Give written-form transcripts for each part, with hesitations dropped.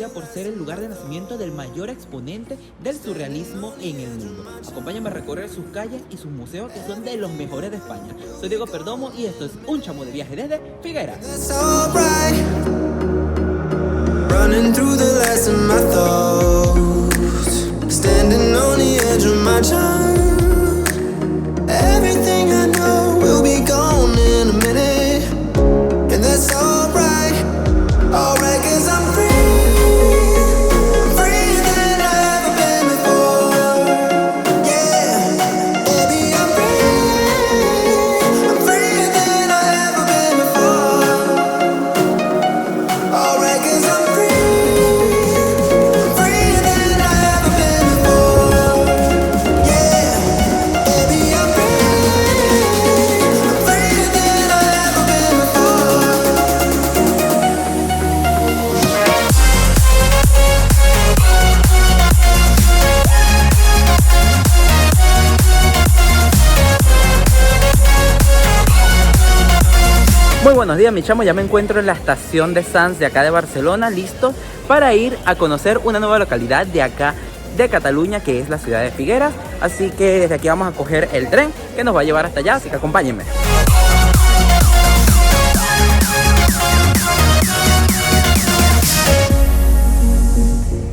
conocida por ser el lugar de nacimiento del mayor exponente del surrealismo en el mundo. Acompáñame a recorrer sus calles y sus museos que son de los mejores de España. Soy Diego Perdomo y esto es Un Chamo de Viaje desde Figueras. Running through the last of my thoughts, standing on the edge of my time. Everything I know will be gone in a minute, and that's alright, alright, 'cause I'm free. Muy buenos días, mi chamo, ya me encuentro en la estación de Sants de acá de Barcelona, listo para ir a conocer una nueva localidad de acá de Cataluña, que es la ciudad de Figueras. Así que desde aquí vamos a coger el tren que nos va a llevar hasta allá, así que acompáñenme.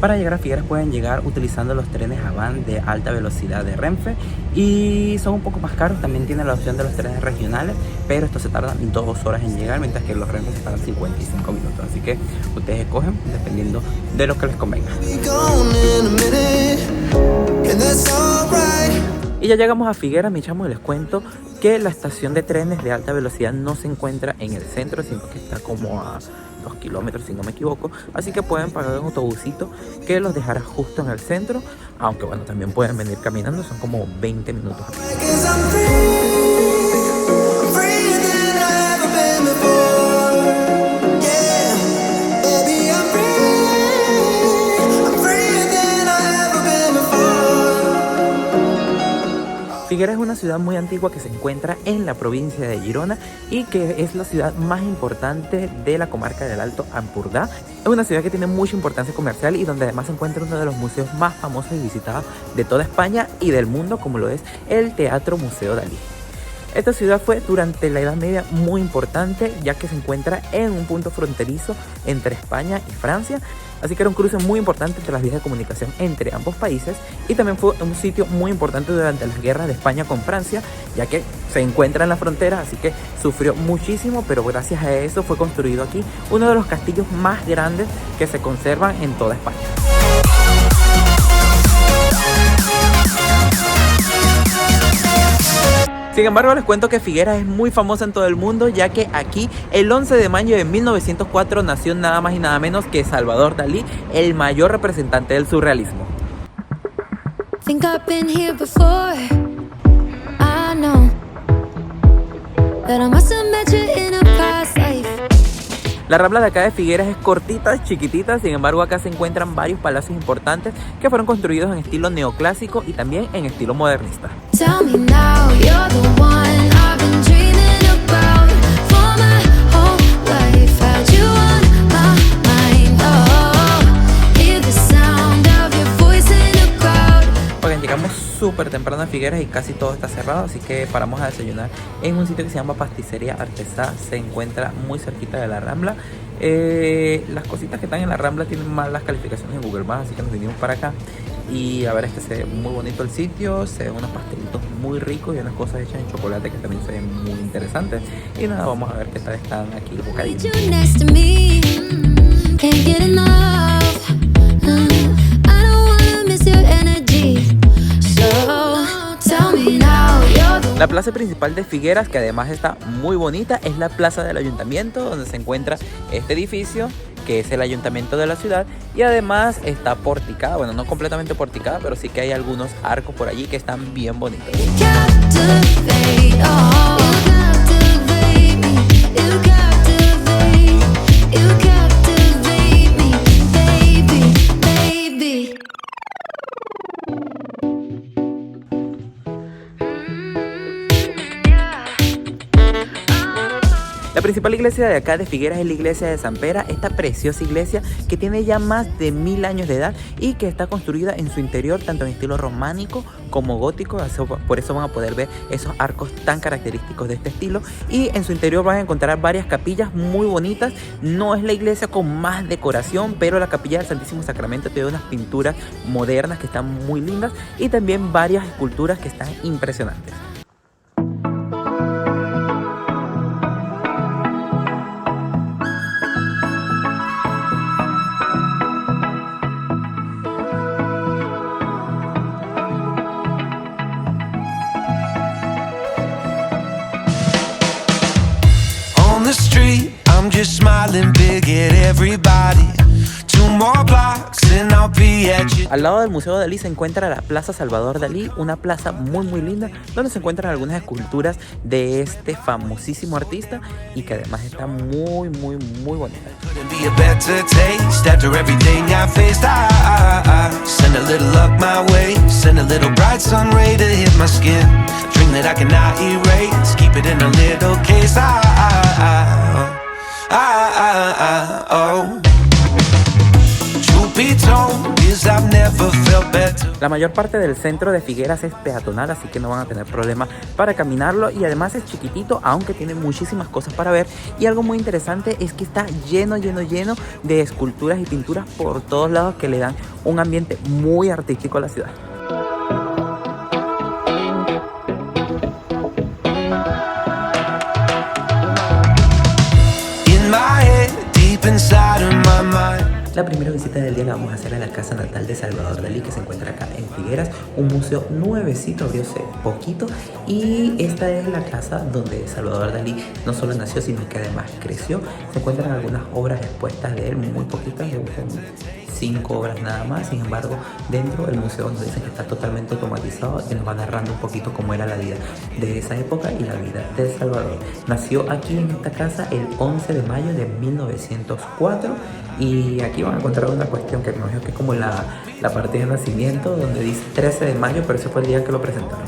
Para llegar a Figueras pueden llegar utilizando los trenes Avant de alta velocidad de Renfe y son un poco más caros. También tienen la opción de los trenes regionales, pero estos se tardan 2 horas en llegar, mientras que los Renfe se tardan 55 minutos. Así que ustedes escogen dependiendo de lo que les convenga. Y ya llegamos a Figueras, mi chamo, y les cuento que la estación de trenes de alta velocidad no se encuentra en el centro, sino que está como a 2 kilómetros, si no me equivoco. Así que pueden pagar un autobusito que los dejará justo en el centro, aunque bueno, también pueden venir caminando, son como 20 minutos. Figueras es una ciudad muy antigua que se encuentra en la provincia de Girona y que es la ciudad más importante de la comarca del Alto Ampurdá. Es una ciudad que tiene mucha importancia comercial y donde además se encuentra uno de los museos más famosos y visitados de toda España y del mundo, como lo es el Teatro Museo Dalí. Esta ciudad fue durante la Edad Media muy importante, ya que se encuentra en un punto fronterizo entre España y Francia, así que era un cruce muy importante entre las vías de comunicación entre ambos países, y también fue un sitio muy importante durante las guerras de España con Francia, ya que se encuentra en la frontera, así que sufrió muchísimo, pero gracias a eso fue construido aquí uno de los castillos más grandes que se conservan en toda España. Sin embargo, les cuento que Figueras es muy famosa en todo el mundo, ya que aquí el 11 de mayo de 1904 nació nada más y nada menos que Salvador Dalí, el mayor representante del surrealismo. La Rambla de acá de Figueras es cortita, chiquitita, sin embargo acá se encuentran varios palacios importantes que fueron construidos en estilo neoclásico y también en estilo modernista. Llegamos súper temprano a Figueras y casi todo está cerrado, así que paramos a desayunar en un sitio que se llama Pasticería Artesá. Se encuentra muy cerquita de la Rambla. Las cositas que están en la Rambla tienen malas calificaciones en Google Maps, así que nos vinimos para acá. Y a ver, se ve muy bonito el sitio, se ven unos pastelitos muy ricos y unas cosas hechas en chocolate que también se ven muy interesantes. Y nada, vamos a ver qué tal están aquí los bocadillos. La plaza principal de Figueras, que además está muy bonita, es la plaza del ayuntamiento, donde se encuentra este edificio, que es el ayuntamiento de la ciudad, y además está porticada, bueno, no completamente porticada, pero sí que hay algunos arcos por allí que están bien bonitos. La principal iglesia de acá de Figueras es la iglesia de San Pera, esta preciosa iglesia que tiene ya más de 1000 años de edad y que está construida en su interior tanto en estilo románico como gótico, por eso van a poder ver esos arcos tan característicos de este estilo, y en su interior van a encontrar varias capillas muy bonitas. No es la iglesia con más decoración, pero la capilla del Santísimo Sacramento tiene unas pinturas modernas que están muy lindas y también varias esculturas que están impresionantes. The street, I'm just smiling big at everybody. 2 more blocks and I'll be at you. Al lado del Museo Dalí se encuentra la Plaza Salvador Dalí, una plaza muy linda donde se encuentran algunas esculturas de este famosísimo artista y que además está muy bonita. Couldn't be a better taste after everything I faced. I send a little luck my way, send a little bright sun ray to hit my skin. Dream that I cannot erase, keep it in a little case. Oh. La mayor parte del centro de Figueras es peatonal, así que no van a tener problema para caminarlo, y además es chiquitito, aunque tiene muchísimas cosas para ver. Y algo muy interesante es que está lleno de esculturas y pinturas por todos lados que le dan un ambiente muy artístico a la ciudad. La primera visita del día la vamos a hacer a la casa natal de Salvador Dalí, que se encuentra acá en Figueras, un museo nuevecito, abrió hace poquito, y esta es la casa donde Salvador Dalí no solo nació, sino que además creció. Se encuentran algunas obras expuestas de él, muy poquitas, 5 obras nada más. Sin embargo, dentro del museo nos dicen que está totalmente automatizado y nos va narrando un poquito cómo era la vida de esa época y la vida de Salvador. Nació aquí en esta casa el 11 de mayo de 1904, y aquí van a encontrar una cuestión que me imagino que es como la partida de nacimiento, donde dice 13 de mayo, pero ese fue el día que lo presentaron.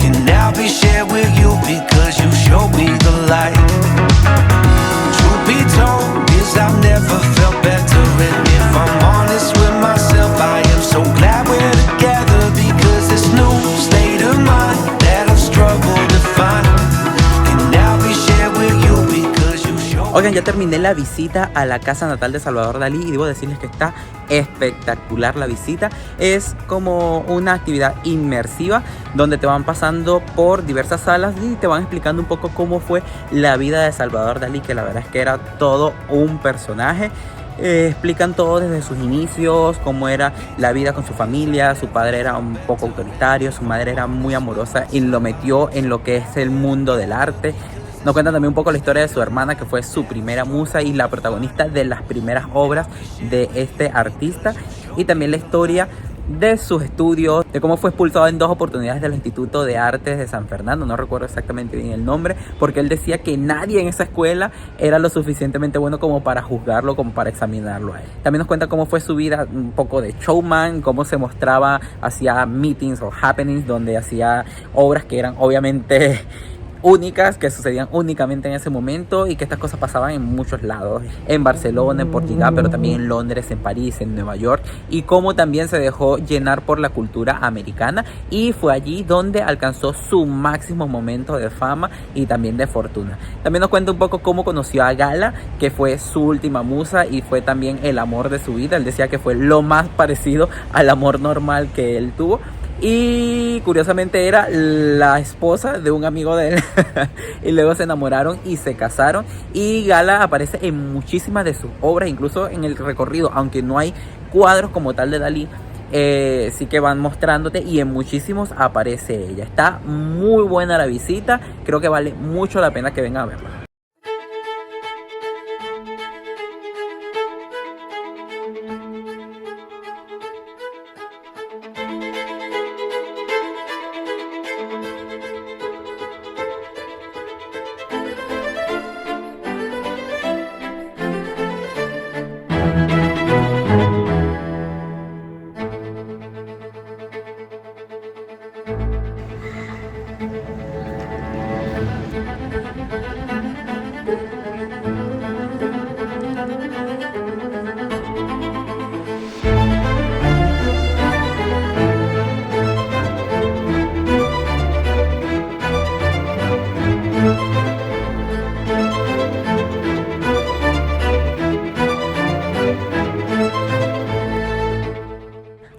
Can now be shared with you because you showed me the light. Truth be told is I've never felt better, and if I'm honest with myself, I am so glad we're together because this new state of mind that I've struggled to find can now be shared with you because you showed me. Oigan, ya terminé la visita a la casa natal de Salvador Dalí y debo decirles que está espectacular la visita. Es como una actividad inmersiva donde te van pasando por diversas salas y te van explicando un poco cómo fue la vida de Salvador Dalí, que la verdad es que era todo un personaje. Explican todo desde sus inicios, cómo era la vida con su familia. Su padre era un poco autoritario, su madre era muy amorosa y lo metió en lo que es el mundo del arte. Nos cuentan también un poco la historia de su hermana, que fue su primera musa y la protagonista de las primeras obras de este artista, y también la historia de sus estudios, de cómo fue expulsado en 2 oportunidades del Instituto de Artes de San Fernando. No recuerdo exactamente bien el nombre, porque él decía que nadie en esa escuela era lo suficientemente bueno como para juzgarlo, como para examinarlo a él. También nos cuenta cómo fue su vida, un poco de showman, cómo se mostraba, hacía meetings o happenings donde hacía obras que eran obviamente únicas, que sucedían únicamente en ese momento, y que estas cosas pasaban en muchos lados, en Barcelona, en Portugal, pero también en Londres, en París, en Nueva York, y cómo también se dejó llenar por la cultura americana, y fue allí donde alcanzó su máximo momento de fama y también de fortuna. También nos cuenta un poco cómo conoció a Gala, que fue su última musa y fue también el amor de su vida. Él decía que fue lo más parecido al amor normal que él tuvo, y curiosamente era la esposa de un amigo de él y luego se enamoraron y se casaron, y Gala aparece en muchísimas de sus obras, incluso en el recorrido, aunque no hay cuadros como tal de Dalí, sí que van mostrándote, y en muchísimos aparece ella. Está muy buena la visita, creo que vale mucho la pena que vengan a verla.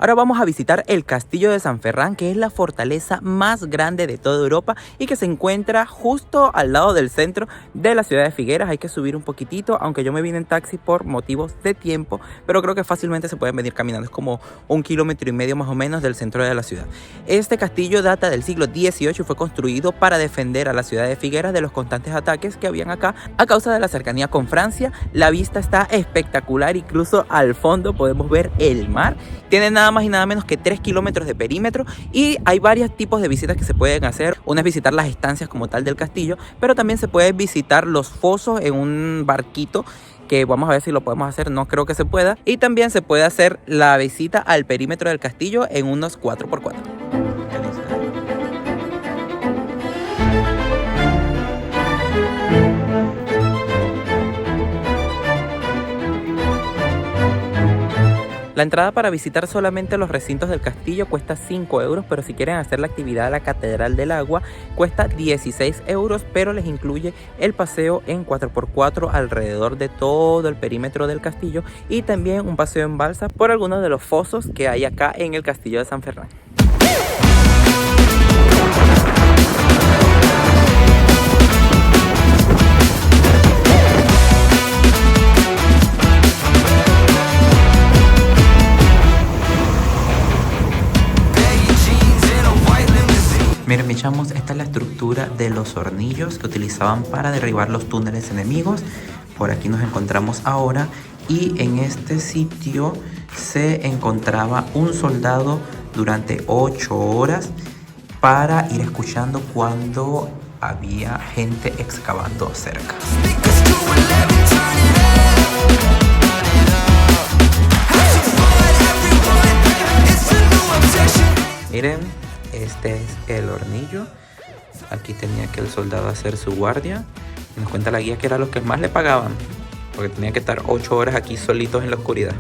Ahora vamos a visitar el Castillo de San Ferran, que es la fortaleza más grande de toda Europa y que se encuentra justo al lado del centro de la ciudad de Figueras. Hay que subir un poquitito, aunque yo me vine en taxi por motivos de tiempo, pero creo que fácilmente se pueden venir caminando. Es como 1,5 kilómetros más o menos del centro de la ciudad. Este castillo data del siglo XVIII y fue construido para defender a la ciudad de Figueras de los constantes ataques que habían acá a causa de la cercanía con Francia. La vista está espectacular, incluso al fondo podemos ver el mar. Tiene nada más y nada menos que 3 kilómetros de perímetro y hay varios tipos de visitas que se pueden hacer. Una es visitar las estancias como tal del castillo, pero también se puede visitar los fosos en un barquito que vamos a ver si lo podemos hacer, no creo que se pueda. Y también se puede hacer la visita al perímetro del castillo en unos 4x4. La entrada para visitar solamente los recintos del castillo cuesta 5 euros, pero si quieren hacer la actividad de la Catedral del Agua cuesta 16 euros, pero les incluye el paseo en 4x4 alrededor de todo el perímetro del castillo y también un paseo en balsa por algunos de los fosos que hay acá en el Castillo de San Ferran. Miren mis chamos, esta es la estructura de los hornillos que utilizaban para derribar los túneles enemigos. Por aquí nos encontramos ahora y en este sitio se encontraba un soldado durante 8 horas para ir escuchando cuando había gente excavando cerca. Miren, este es el hornillo. Aquí tenía que el soldado hacer su guardia. Y nos cuenta la guía que era lo que más le pagaban, porque tenía que estar 8 horas aquí solitos en la oscuridad.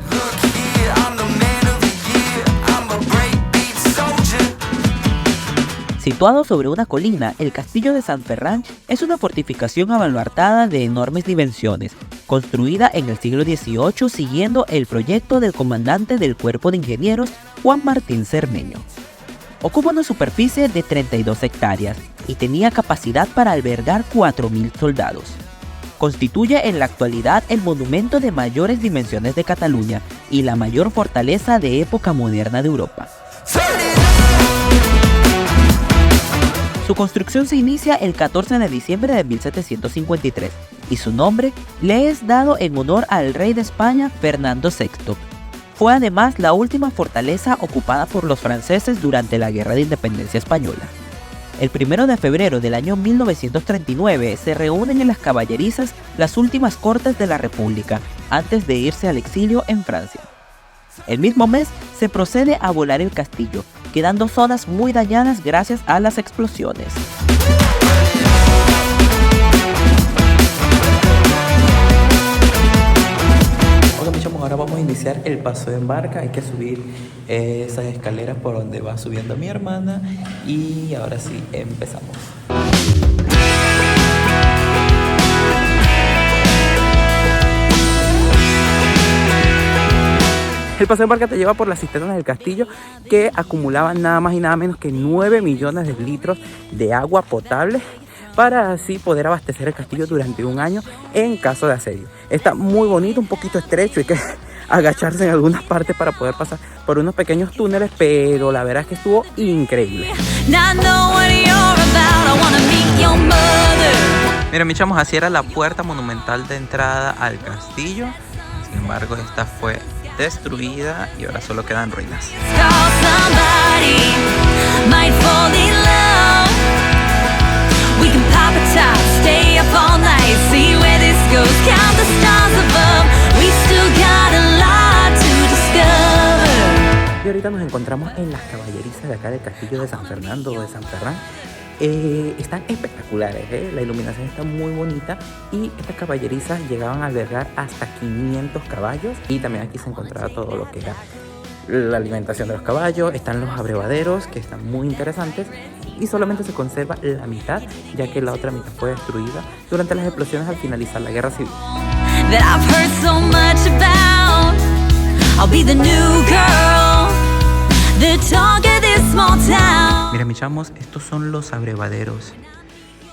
Situado sobre una colina, el Castillo de San Ferran es una fortificación abaluartada de enormes dimensiones, construida en el siglo XVIII siguiendo el proyecto del comandante del Cuerpo de Ingenieros Juan Martín Cermeño. Ocupa una superficie de 32 hectáreas y tenía capacidad para albergar 4.000 soldados. Constituye en la actualidad el monumento de mayores dimensiones de Cataluña y la mayor fortaleza de época moderna de Europa. Su construcción se inicia el 14 de diciembre de 1753 y su nombre le es dado en honor al rey de España Fernando VI. Fue además la última fortaleza ocupada por los franceses durante la Guerra de Independencia Española. El 1 de febrero del año 1939 se reúnen en las caballerizas las últimas cortes de la República antes de irse al exilio en Francia. El mismo mes se procede a volar el castillo, quedando zonas muy dañadas gracias a las explosiones. Ahora vamos a iniciar el paseo en barca. Hay que subir esas escaleras por donde va subiendo mi hermana y ahora sí empezamos. El paseo en barca te lleva por las cisternas del castillo que acumulaban nada más y nada menos que 9 millones de litros de agua potable para así poder abastecer el castillo durante un año en caso de asedio. Está muy bonito, un poquito estrecho, hay que agacharse en algunas partes para poder pasar por unos pequeños túneles, pero la verdad es que estuvo increíble. Mira, mis chamos, así era la puerta monumental de entrada al castillo. Sin embargo, esta fue destruida y ahora solo quedan ruinas. Y ahorita nos encontramos en las caballerizas de acá del Castillo de San Fernando o de San Ferran. están espectaculares, la iluminación está muy bonita y estas caballerizas llegaban a albergar hasta 500 caballos y también aquí se encontraba todo lo que era la alimentación de los caballos. Están los abrevaderos que están muy interesantes y solamente se conserva la mitad, ya que la otra mitad fue destruida durante las explosiones al finalizar la guerra civil. That I've heard so much about. I'll be the new girl, the talk of this small town. Mira, mis chamos, estos son los abrevaderos.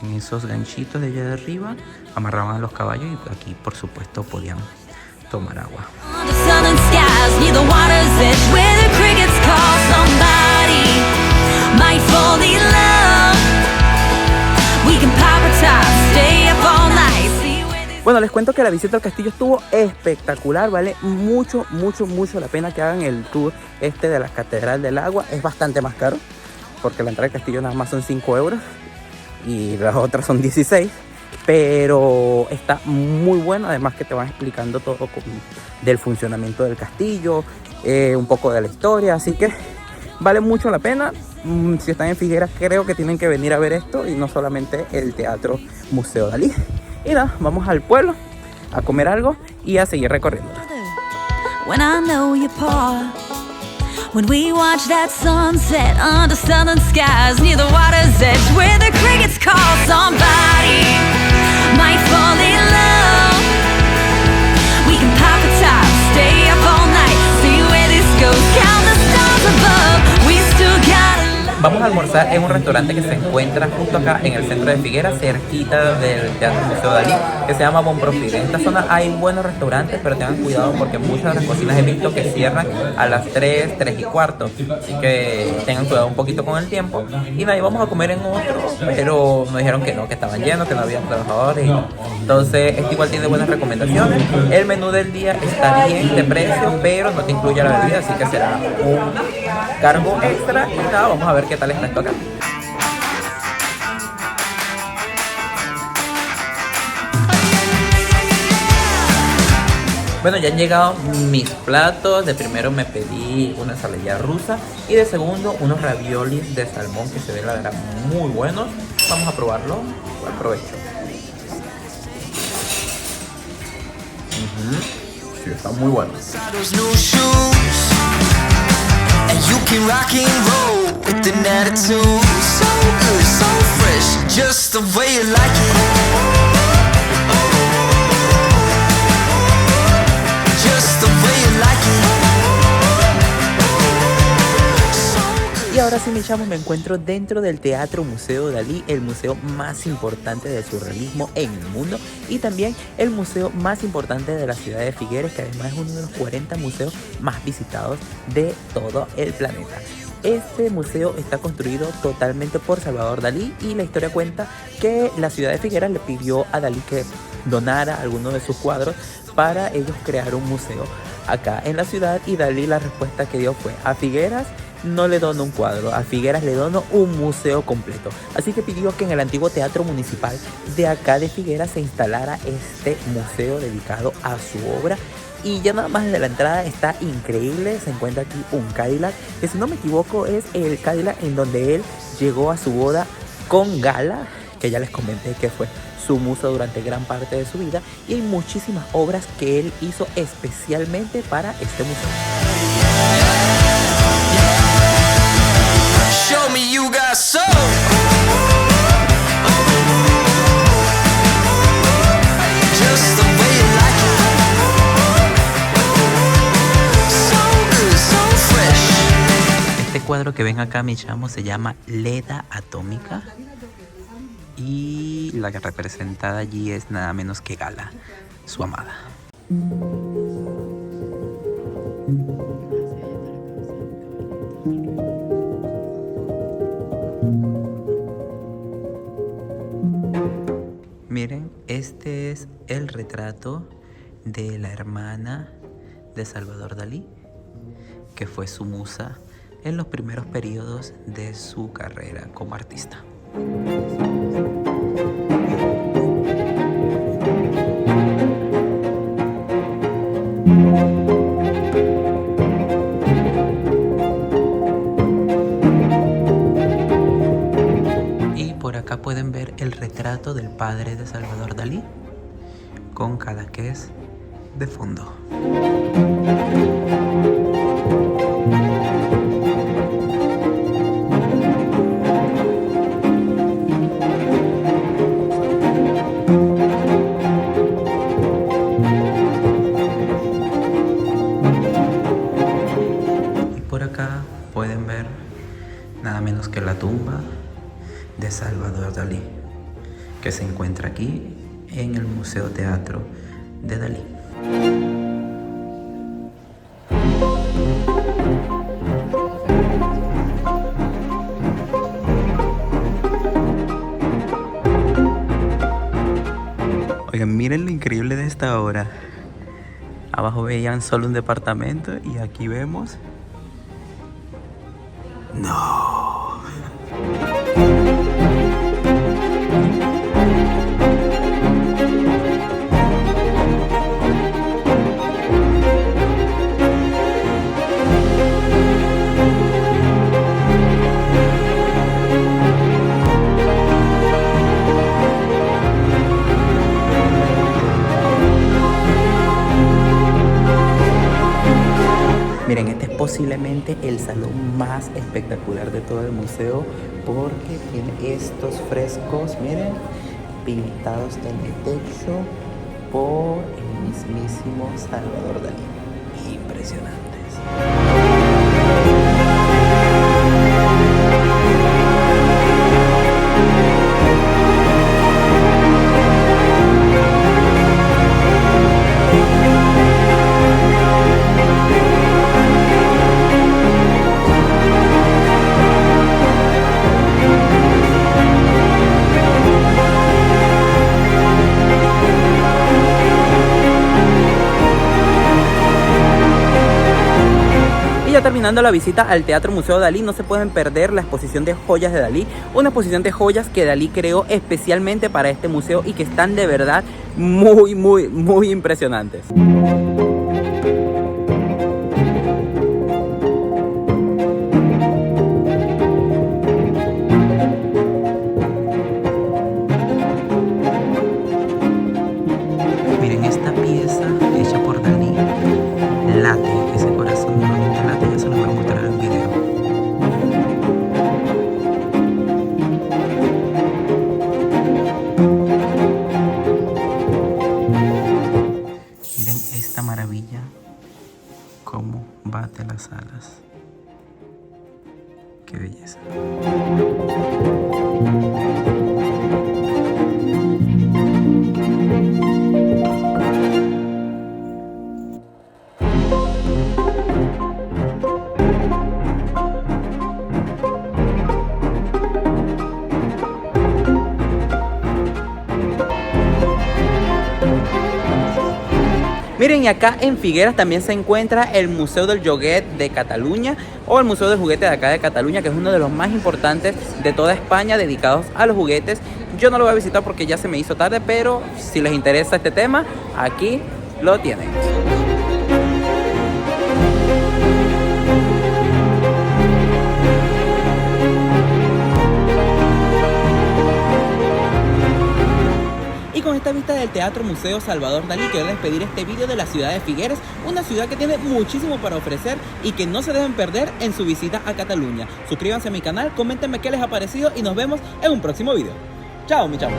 En esos ganchitos de allá de arriba amarraban a los caballos y aquí, por supuesto, podían tomar agua. On the southern skies, near the water's edge, where the crickets call somebody might fall in love. We can pop a top, stay up all night, see where this. Bueno, les cuento que la visita al castillo estuvo espectacular, vale mucho la pena que hagan el tour de la Catedral del Agua. Es bastante más caro, porque la entrada al castillo nada más son 5 euros y las otras son 16. Pero está muy bueno, además que te van explicando todo del funcionamiento del castillo, un poco de la historia, así que vale mucho la pena. Si están en Figueras, creo que tienen que venir a ver esto y no solamente el Teatro Museo Dalí. Y nada, vamos al pueblo a comer algo y a seguir recorriendo. When I know your paw, when we watch that sunset under southern skies near the water's edge, where the crickets call somebody might fall in love. We can pop a top, stay up all night, see where this goes, count the stars above. We still gotta. Vamos a almorzar en un restaurante que se encuentra justo acá en el centro de Figueras, cerquita del Teatro Museo Dalí, que se llama Bon Profit. En esta zona hay buenos restaurantes, pero tengan cuidado porque muchas de las cocinas he visto que cierran a las 3, 3 y cuarto. Así que tengan cuidado un poquito con el tiempo. Y nada, íbamos a comer en otro, pero nos dijeron que no, que estaban llenos, que no había trabajadores. Entonces, este igual tiene buenas recomendaciones. El menú del día está bien de precio, pero no te incluye la bebida, así que será un cargo extra. Y nada, vamos a ver qué tal está esto acá. Bueno, ya han llegado mis platos. De primero me pedí una ensalada rusa y de segundo unos raviolis de salmón que se ven la verdad muy buenos. Vamos a probarlo. Buen provecho. Sí, está muy bueno. Those new shoes, and you can rock and roll with an attitude. So good, so fresh, just the way you like it. Just the way you like it. Y ahora sí, mis chamos, me encuentro dentro del Teatro Museo Dalí, el museo más importante del surrealismo en el mundo y también el museo más importante de la ciudad de Figueras, que además es uno de los 40 museos más visitados de todo el planeta. Este museo está construido totalmente por Salvador Dalí y la historia cuenta que la ciudad de Figueras le pidió a Dalí que donara algunos de sus cuadros para ellos crear un museo acá en la ciudad, y Dalí la respuesta que dio fue: a Figueras no le dono un cuadro, a Figueras le dono un museo completo. Así que pidió que en el antiguo Teatro Municipal de acá de Figueras se instalara este museo dedicado a su obra. Y ya nada más de la entrada está increíble. Se encuentra aquí un Cadillac, que si no me equivoco es el Cadillac en donde él llegó a su boda con Gala, que ya les comenté que fue su musa durante gran parte de su vida. Y hay muchísimas obras que él hizo especialmente para este museo. Show me you got soul. Just the way you like it. So good, so fresh. Este cuadro que ven acá, mi chamo, se llama Leda Atómica. Y la que representada allí es nada menos que Gala, su amada. Miren, este es el retrato de la hermana de Salvador Dalí, que fue su musa en los primeros periodos de su carrera como artista. Y el retrato del padre de Salvador Dalí con Cadaqués de fondo. Y por acá pueden ver nada menos que la tumba de Salvador Dalí, que se encuentra aquí en el Museo Teatro de Dalí. Oigan, miren lo increíble de esta obra. Abajo veían solo un departamento y aquí vemos... ¡No! Miren, este es posiblemente el salón más espectacular de todo el museo porque tiene estos frescos, miren, pintados en el techo por el mismísimo Salvador Dalí. Impresionantes. Terminando la visita al Teatro Museo Dalí, no se pueden perder la exposición de joyas de Dalí, una exposición de joyas que Dalí creó especialmente para este museo y que están de verdad muy impresionantes. Miren esta pieza hecha por Dalí, late, ese corazón realmente late, ya se lo voy a mostrar en video. Miren esta maravilla, cómo bate las alas. Qué belleza. Miren, y acá en Figueras también se encuentra el Museo del Joguet de Cataluña o el Museo del Juguete de acá de Cataluña, que es uno de los más importantes de toda España dedicados a los juguetes. Yo no lo voy a visitar porque ya se me hizo tarde, pero si les interesa este tema, aquí lo tienen. Y con esta vista del Teatro Museo Salvador Dalí quiero despedir este vídeo de la ciudad de Figueres, una ciudad que tiene muchísimo para ofrecer y que no se deben perder en su visita a Cataluña. Suscríbanse a mi canal, coméntenme qué les ha parecido y nos vemos en un próximo vídeo. Chao, mi chavo.